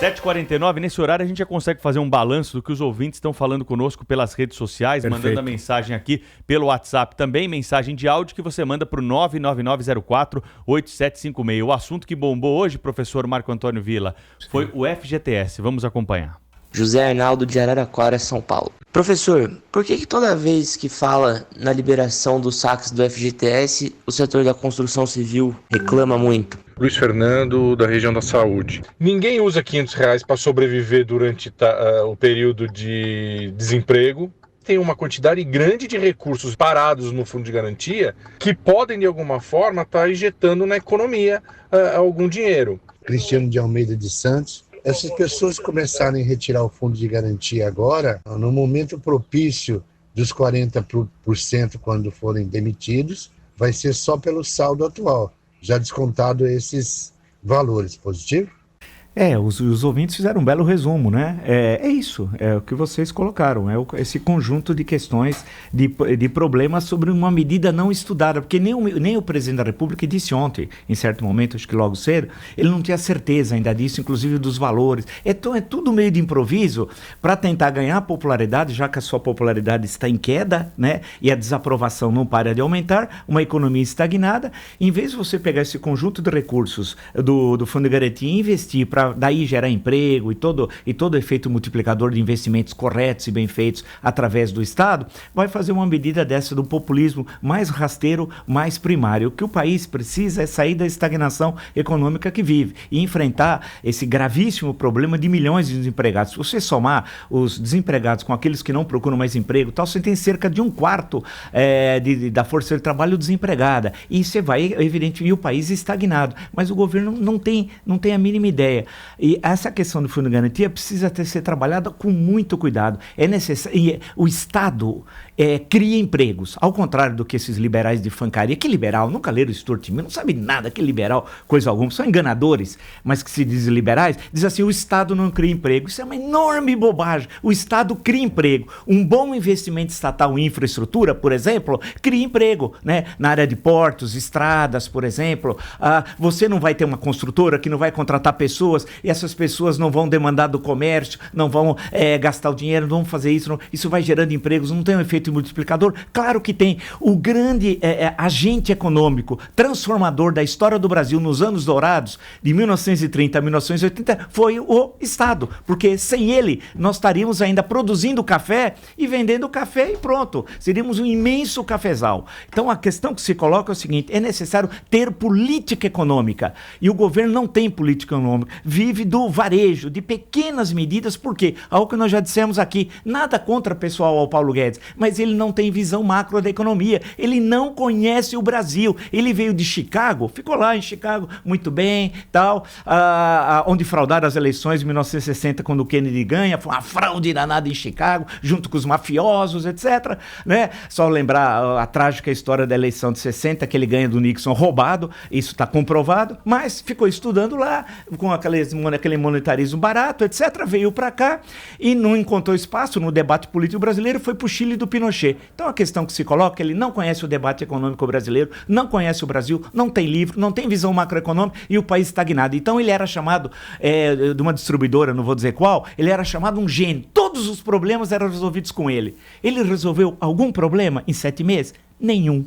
7h49, nesse horário a gente já consegue fazer um balanço do que os ouvintes estão falando conosco pelas redes sociais, Perfeito. mandando a mensagem aqui pelo WhatsApp também, mensagem de áudio que você manda para o 99904-8756. O assunto que bombou hoje, professor Marco Antônio Villa, foi o FGTS. Vamos acompanhar. José Arnaldo de Araraquara, São Paulo. Professor, por que toda vez que fala na liberação dos saques do FGTS, o setor da construção civil reclama muito? Luiz Fernando, da região da saúde. Ninguém usa R$500 para sobreviver durante o período de desemprego. Tem uma quantidade grande de recursos parados no fundo de garantia que podem, de alguma forma, estar injetando na economia algum dinheiro. Cristiano de Almeida de Santos. Essas pessoas começarem a retirar o fundo de garantia agora, no momento propício dos 40% quando forem demitidos, vai ser só pelo saldo atual, já descontado esses valores. Positivo? Os ouvintes fizeram um belo resumo, né? É isso, é o que vocês colocaram, esse conjunto de questões, de problemas sobre uma medida não estudada, porque nem o presidente da República disse ontem, em certo momento, acho que logo cedo, ele não tinha certeza ainda disso, inclusive dos valores. Então é tudo meio de improviso para tentar ganhar popularidade, já que a sua popularidade está em queda, né? E a desaprovação não para de aumentar, uma economia estagnada. Em vez de você pegar esse conjunto de recursos do Fundo de Garantia e investir para daí gerar emprego e todo efeito multiplicador de investimentos corretos e bem feitos através do Estado, vai fazer uma medida dessa do populismo mais rasteiro, mais primário. O que o país precisa é sair da estagnação econômica que vive e enfrentar esse gravíssimo problema de milhões de desempregados. Se você somar os desempregados com aqueles que não procuram mais emprego, tal, você tem cerca de 1/4 da força de trabalho desempregada. E você vai, evidentemente, e o país estagnado. Mas o governo não tem a mínima ideia. E essa questão do Fundo de Garantia precisa ser trabalhada com muito cuidado. É necessário. E o Estado cria empregos, ao contrário do que esses liberais de fancaria. Que liberal? Nunca leram Stuart Mill, não sabe nada que liberal, coisa alguma. São enganadores, mas que se dizem liberais, diz assim: o Estado não cria emprego. Isso é uma enorme bobagem. O Estado cria emprego. Um bom investimento estatal em infraestrutura, por exemplo, cria emprego, né? Na área de portos, estradas, por exemplo. Você não vai ter uma construtora que não vai contratar pessoas e essas pessoas não vão demandar do comércio, não vão gastar o dinheiro, não vão fazer isso. Isso vai gerando empregos, não tem um efeito multiplicador? Claro que tem. O grande agente econômico transformador da história do Brasil nos anos dourados, de 1930 a 1980, foi o Estado, porque sem ele nós estaríamos ainda produzindo café e vendendo café e pronto. Seríamos um imenso cafezal. Então a questão que se coloca é o seguinte: é necessário ter política econômica, e o governo não tem política econômica, vive do varejo, de pequenas medidas, porque, algo que nós já dissemos aqui, nada contra pessoal ao Paulo Guedes, mas ele não tem visão macro da economia, ele não conhece o Brasil, ele veio de Chicago, ficou lá em Chicago, muito bem, tal, onde fraudaram as eleições de 1960, quando o Kennedy ganha, foi uma fraude danada em Chicago, junto com os mafiosos, etc., né? Só lembrar a trágica história da eleição de 60, que ele ganha do Nixon roubado, isso está comprovado, mas ficou estudando lá, com aquele monetarismo barato, etc., veio para cá e não encontrou espaço no debate político brasileiro, foi para o Chile do Pinochet. Então a questão que se coloca, ele não conhece o debate econômico brasileiro, não conhece o Brasil, não tem livro, não tem visão macroeconômica e o país estagnado. Então ele era chamado, de uma distribuidora, não vou dizer qual, ele era chamado um gênio. Todos os problemas eram resolvidos com ele. Ele resolveu algum problema em 7 meses? Nenhum.